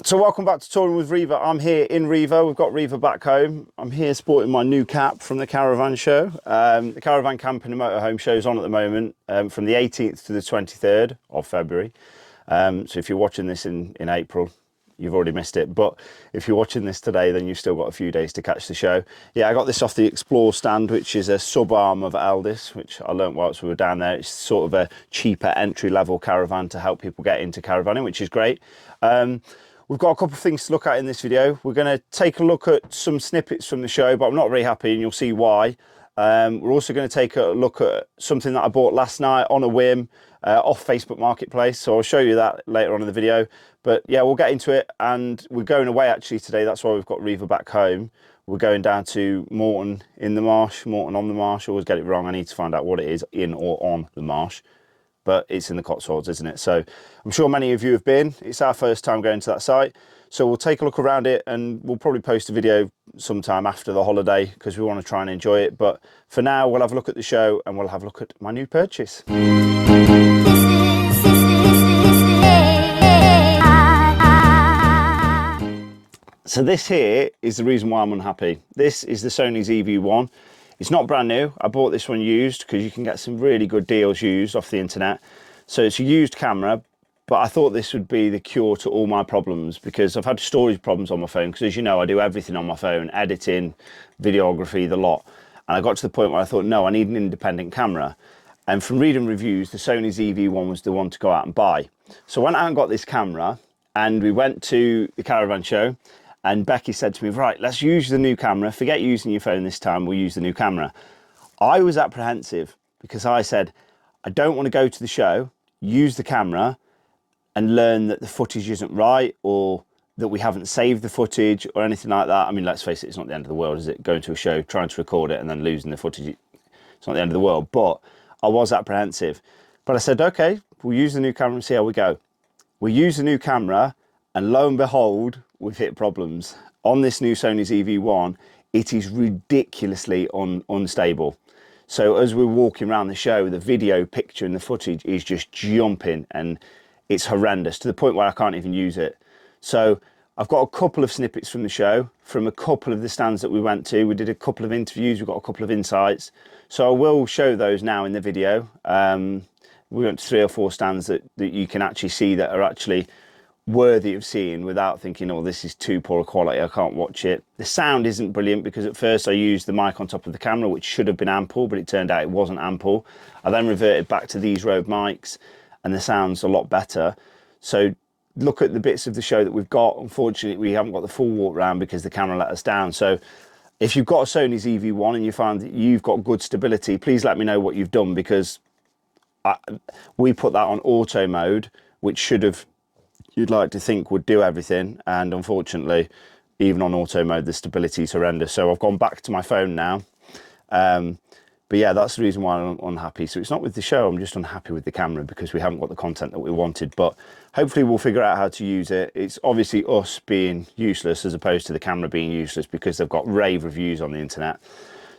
So welcome back to Touring with Riva. I'm here in Riva. We've got Riva back home. I'm here sporting my new cap from the Caravan show. The Caravan Camping and Motorhome show's on at the moment from the 18th to the 23rd of February. So if you're watching this in April, you've already missed it. But if you're watching this today, then you've still got a few days to catch the show. Yeah, I got this off the Explore stand, which is a sub-arm of Aldis, which I learnt whilst we were down there. It's sort of a cheaper entry-level caravan to help people get into caravaning, which is great. We've got a couple of things to look at in this video. We're going to take a look at some snippets from the show, but I'm not very happy and you'll see why. We're also going to take a look at something that I bought last night on a whim off Facebook Marketplace. So I'll show you that later on in the video. But yeah, we'll get into it, and we're going away actually today. That's why we've got Riva back home. We're going down to Morton in the Marsh, Morton on the Marsh. I always get it wrong. I need to find out what it is, in or on the Marsh. But it's in the Cotswolds, isn't it? So I'm sure many of you have been. It's our first time going to that site. So we'll take a look around it, and we'll probably post a video sometime after the holiday because we want to try and enjoy it. But for now, we'll have a look at the show and we'll have a look at my new purchase. So this here is the reason why I'm unhappy. This is the Sony ZV-1. It's not brand new. I bought this one used because you can get some really good deals used off the internet. So it's a used camera, but I thought this would be the cure to all my problems because I've had storage problems on my phone because, as you know, I do everything on my phone, editing, videography, the lot. And I got to the point where I thought, no, I need an independent camera. And from reading reviews, the Sony ZV-1 was the one to go out and buy. So I went out and got this camera, and we went to the Caravan show. And Becky said to me, right, let's use the new camera. Forget using your phone this time, we'll use the new camera. I was apprehensive because I said, I don't want to go to the show, use the camera and learn that the footage isn't right or that we haven't saved the footage or anything like that. I mean, let's face it, it's not the end of the world, is it? Going to a show, trying to record it and then losing the footage, it's not the end of the world. But I was apprehensive. But I said, okay, we'll use the new camera and see how we go. We use the new camera, and lo and behold, we've hit problems. On this new Sony ZV-1, it is ridiculously unstable. So as we're walking around the show, the video picture and the footage is just jumping, and it's horrendous to the point where I can't even use it. So I've got a couple of snippets from the show, from a couple of the stands that we went to. We did a couple of interviews, we've got a couple of insights. So I will show those now in the video. We went to 3 or 4 stands that you can actually see that are actually worthy of seeing without thinking, oh, this is too poor quality, I can't watch it. The sound isn't brilliant because at first I used the mic on top of the camera, which should have been ample, but it turned out it wasn't ample. I then reverted back to these Rode mics and the sound's a lot better. So look at the bits of the show that we've got. Unfortunately, we haven't got the full walk round because the camera let us down. So if you've got a Sony ZV-1 and you find that you've got good stability, please let me know what you've done, because we put that on auto mode, which should have, you'd like to think would do everything, and unfortunately even on auto mode the stability is horrendous. So I've gone back to my phone now, but yeah, that's the reason why I'm unhappy. So it's not with the show, I'm just unhappy with the camera because we haven't got the content that we wanted. But hopefully we'll figure out how to use it. It's obviously us being useless as opposed to the camera being useless because they've got rave reviews on the internet.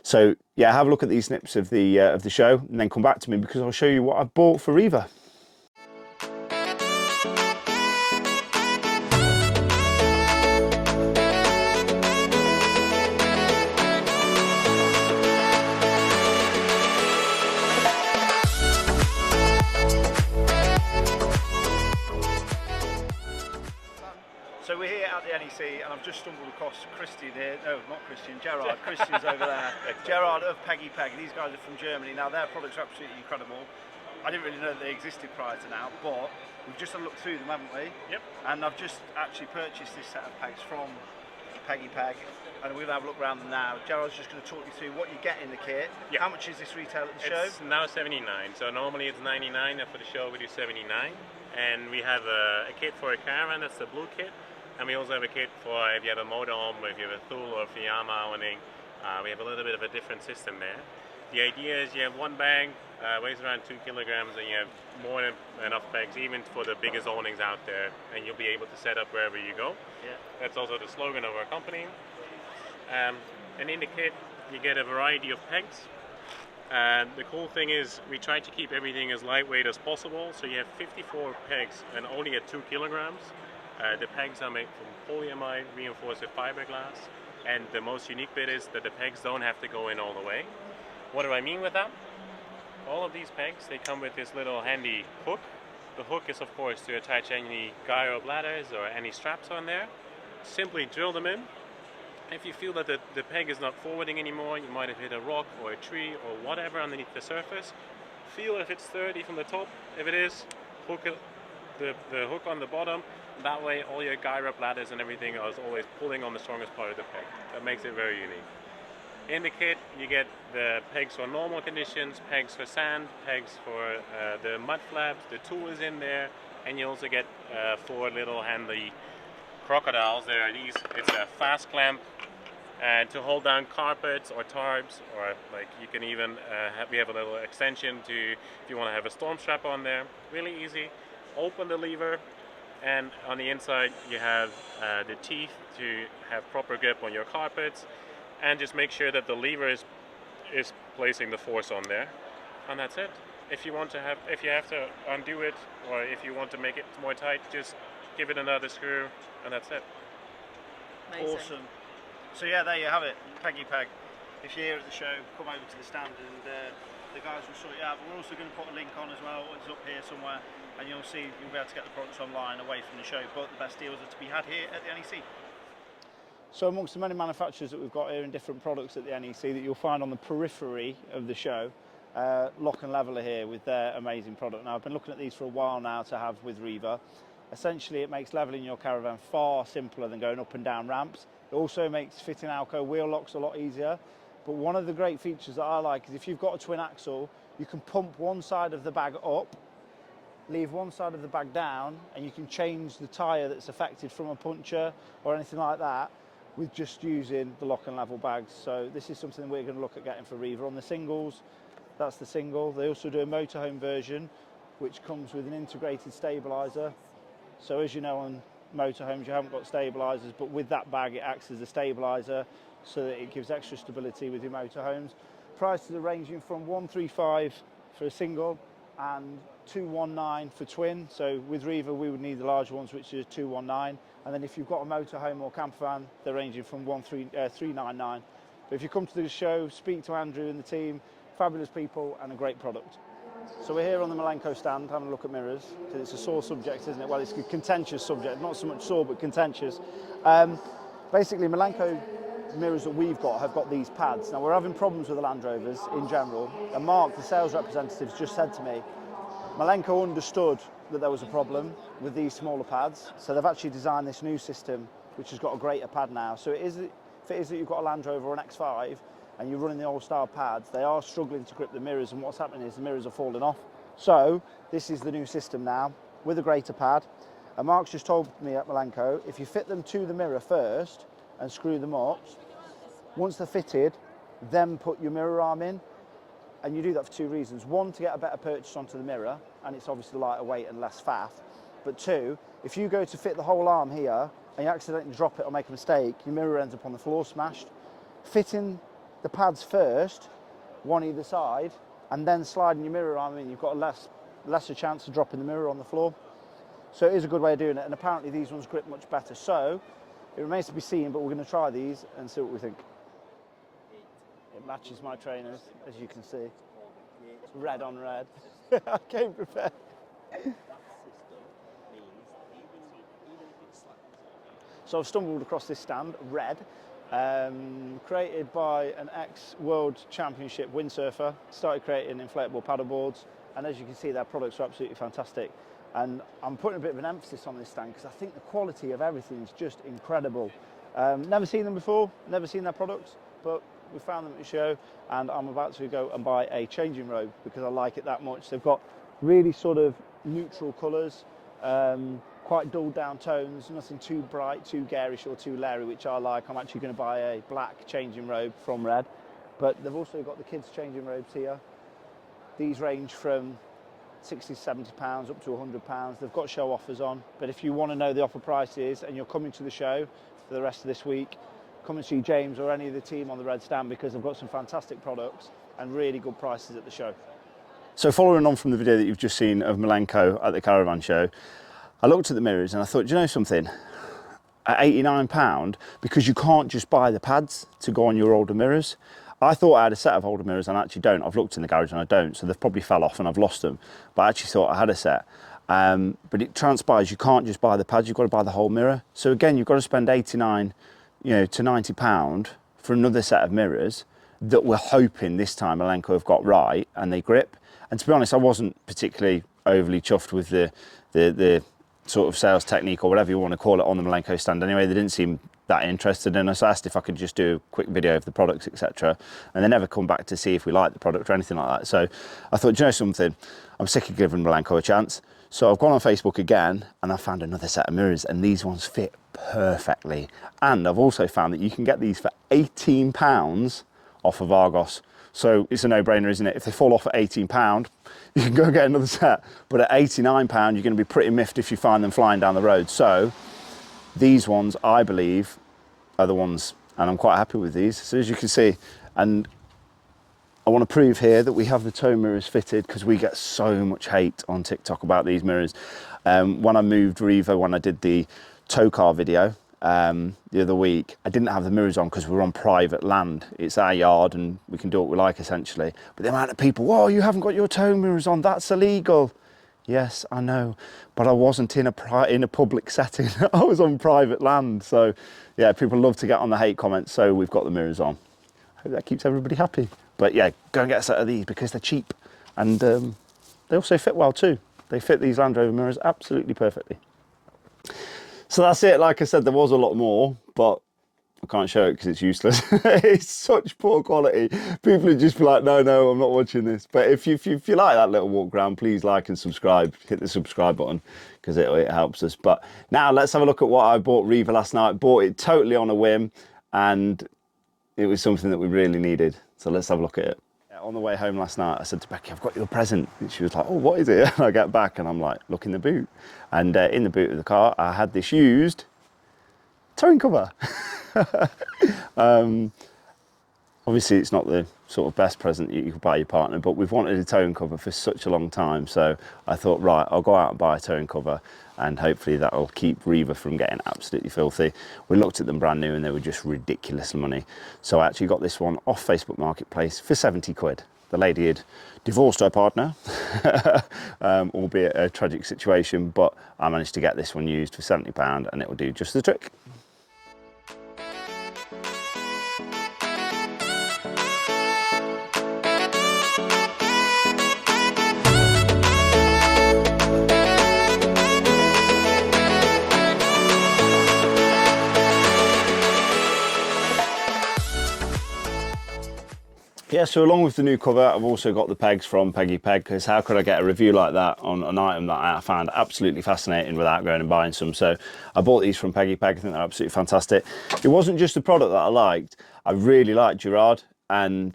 So yeah, have a look at these snips of the show and then come back to me because I'll show you what I bought for Riva. So we're here at the NEC and I've just stumbled across Christian here. No, not Christian, Gerard. Christian's over there. Gerard of Peggy Peg. These guys are from Germany. Now their products are absolutely incredible. I didn't really know that they existed prior to now, but we've just had a look through them, haven't we? Yep. And I've just actually purchased this set of pegs from Peggy Peg, and we're going to have a look around them now. Gerard's just going to talk you through what you get in the kit. Yep. How much is this retail at the show? It's now 79. So normally it's 99, and for the show we do 79. And we have a kit for a caravan, that's the blue kit. And we also have a kit for if you have a motorhome, if you have a Thule or Fiamma owning. We have a little bit of a different system there. The idea is you have one bag, weighs around 2 kilograms, and you have more than enough bags even for the biggest awnings out there, and you'll be able to set up wherever you go. Yeah. That's also the slogan of our company. And in the kit you get a variety of pegs. And the cool thing is we try to keep everything as lightweight as possible, so you have 54 pegs and only at 2 kilograms. The pegs are made from polyamide reinforced with fiberglass, and the most unique bit is that the pegs don't have to go in all the way. What do I mean with that? All of these pegs, they come with this little handy hook. The hook is of course to attach any gyro bladders or any straps on there. Simply drill them in. If you feel that the peg is not forwarding anymore, you might have hit a rock or a tree or whatever underneath the surface. Feel if it's sturdy from the top. If it is, hook it, the hook on the bottom. That way all your gyro bladders and everything is always pulling on the strongest part of the peg. That makes it very unique. In the kit you get the pegs for normal conditions, pegs for sand, pegs for the mud flaps, the tool is in there, and you also get 4 little handy crocodiles. There are these, it's a fast clamp and to hold down carpets or tarps, or like you can even we have a little extension to if you want to have a storm strap on there. Really easy. Open the lever, and on the inside you have the teeth to have proper grip on your carpets, and just make sure that the lever is placing the force on there, and that's it. If you have to undo it, or if you want to make it more tight, just give it another screw, and that's it. Amazing. Awesome. So yeah, there you have it, Peggy Peg. If you're here at the show, come over to the stand and the guys will sort you out. But we're also going to put a link on as well. It's up here somewhere, and you'll be able to get the products online away from the show. But the best deals are to be had here at the NEC. So amongst the many manufacturers that we've got here and different products at the NEC that you'll find on the periphery of the show, Lock and Level are here with their amazing product. Now I've been looking at these for a while now to have with Riva. Essentially it makes leveling your caravan far simpler than going up and down ramps. It also makes fitting Alco wheel locks a lot easier. But one of the great features that I like is if you've got a twin axle, you can pump one side of the bag up, leave one side of the bag down, and you can change the tyre that's affected from a puncture or anything like that with just using the Lock and Level bags. So this is something we're going to look at getting for Riva. On the singles, that's the single. They also do a motorhome version which comes with an integrated stabiliser. So as you know, on motorhomes you haven't got stabilisers, but with that bag it acts as a stabiliser so that it gives extra stability with your motorhomes. Prices are ranging from 135 for a single and 219 for twin. So with Riva we would need the large ones, which is 219, and then if you've got a motorhome or camper van they're ranging from 399. But if you come to the show, speak to Andrew and the team, fabulous people and a great product. So we're here on the Malenko stand having a look at mirrors, because it's a sore subject, isn't it? Well, it's a contentious subject, not so much sore but contentious. Basically Malenko mirrors that we've got have got these pads. Now we're having problems with the Land Rovers in general, and Mark, the sales representative, just said to me Malenko understood that there was a problem with these smaller pads, so they've actually designed this new system which has got a greater pad now. So if it is that you've got a Land Rover or an X5 and you're running the old style pads, they are struggling to grip the mirrors, and what's happening is the mirrors are falling off. So this is the new system now with a greater pad, and Mark's just told me at Malenko if you fit them to the mirror first and screw them up, once they're fitted, then put your mirror arm in. And you do that for 2 reasons. One, to get a better purchase onto the mirror, and it's obviously lighter weight and less faff. But 2, if you go to fit the whole arm here and you accidentally drop it or make a mistake, your mirror ends up on the floor smashed. Fitting the pads first, one either side, and then sliding your mirror arm in, you've got a lesser chance of dropping the mirror on the floor. So it is a good way of doing it, and apparently these ones grip much better. So it remains to be seen, but we're going to try these and see what we think. It matches my trainers, as you can see. It's red on red. I came prepared. So I've stumbled across this stand, red, created by an ex-World Championship windsurfer. Started creating inflatable paddle boards, and as you can see, their products are absolutely fantastic. And I'm putting a bit of an emphasis on this stand because I think the quality of everything is just incredible. Never seen them before, never seen their products, but we found them at the show, and I'm about to go and buy a changing robe because I like it that much. They've got really sort of neutral colours, quite dulled down tones, nothing too bright, too garish or too leery, which I like. I'm actually going to buy a black changing robe from Red, but they've also got the kids changing robes here. These range from 60 to 70 pounds up to 100 pounds. They've got show offers on, but if you want to know the offer prices and you're coming to the show for the rest of this week, come and see James or any of the team on the Red stand, because they've got some fantastic products and really good prices at the show. So following on from the video that you've just seen of Malenko at the Caravan show, I looked at the mirrors and I thought, do you know something? At £89, because you can't just buy the pads to go on your older mirrors. I thought I had a set of older mirrors and I actually don't. I've looked in the garage and I don't, so they've probably fell off and I've lost them. But I actually thought I had a set. But it transpires you can't just buy the pads, you've got to buy the whole mirror. So again, you've got to spend 89, to £90 for another set of mirrors that we're hoping this time Elenco have got right and they grip. And to be honest, I wasn't particularly overly chuffed with the sort of sales technique or whatever you want to call it on the Elenco stand anyway. They didn't seem that interested in us. I asked if I could just do a quick video of the products, etc. And they never come back to see if we like the product or anything like that. So I thought, do you know something? I'm sick of giving Elenco a chance. So I've gone on Facebook again and I found another set of mirrors and these ones fit perfectly. And I've also found that you can get these for £18 off of Argos. So it's a no-brainer, isn't it? If they fall off at £18, you can go and get another set. But at £89, you're going to be pretty miffed if you find them flying down the road. So these ones, I believe, are the ones, and I'm quite happy with these. So as you can see, and I want to prove here that we have the tow mirrors fitted because we get so much hate on TikTok about these mirrors. When I moved Riva, when I did the tow car video the other week, I didn't have the mirrors on because we were on private land. It's our yard and we can do what we like essentially. But the amount of people, whoa, you haven't got your tow mirrors on, that's illegal. Yes, I know, but I wasn't in a public setting. I was on private land. So yeah, people love to get on the hate comments. So we've got the mirrors on. I hope that keeps everybody happy. But yeah, go and get a set of these because they're cheap and they also fit well too. They fit these Land Rover mirrors absolutely perfectly. So that's it. Like I said, there was a lot more, but I can't show it because it's useless. It's such poor quality. People would just be like, no, I'm not watching this. But if you like that little walk around, please like and subscribe. Hit the subscribe button because it helps us. But now let's have a look at what I bought Riva last night. Bought it totally on a whim and it was something that we really needed. So let's have a look at it. On the way home last night, I said to Becky, I've got your present. And she was like, oh, what is it? And I get back and I'm like, look in the boot. And in the boot of the car, I had this used towing cover. Obviously it's not the sort of best present you could buy your partner, but we've wanted a towing cover for such a long time. So I thought, right, I'll go out and buy a towing cover and hopefully that'll keep Riva from getting absolutely filthy. We looked at them brand new and they were just ridiculous money. So I actually got this one off Facebook Marketplace for 70 quid. The lady had divorced her partner, albeit a tragic situation, but I managed to get this one used for £70 and it will do just the trick. Yeah, so along with the new cover, I've also got the pegs from Peggy Peg, because how could I get a review like that on an item that I found absolutely fascinating without going and buying some? So I bought these from Peggy Peg. I think they're absolutely fantastic. It wasn't just the product that I liked. I really liked Gerard and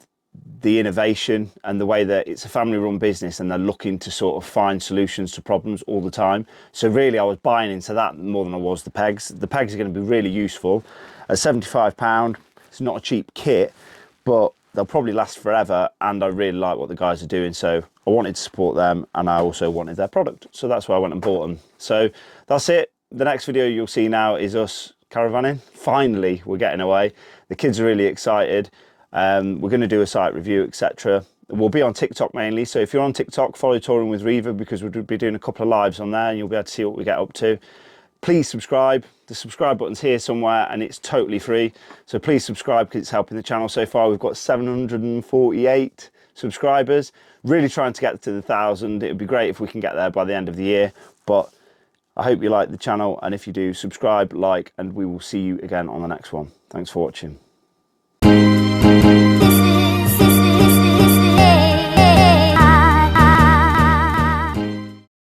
the innovation and the way that it's a family-run business and they're looking to sort of find solutions to problems all the time. So really, I was buying into that more than I was the pegs. The pegs are going to be really useful. At £75, it's not a cheap kit, but they'll probably last forever and I really like what the guys are doing, so I wanted to support them and I also wanted their product, so that's why I went and bought them. So that's it. The next video you'll see now is us caravanning. Finally, we're getting away. The kids are really excited. We're going to do a site review, etc. We'll be on TikTok mainly, so if you're on TikTok, follow Touring with Riva because we'll be doing a couple of lives on there and you'll be able to see what we get up to. Please subscribe. The subscribe button's here somewhere and it's totally free. So please subscribe because it's helping the channel. So far we've got 748 subscribers. Really trying to get to the 1,000. It would be great if we can get there by the end of the year. But I hope you like the channel, and if you do, subscribe, like, and we will see you again on the next one. Thanks for watching.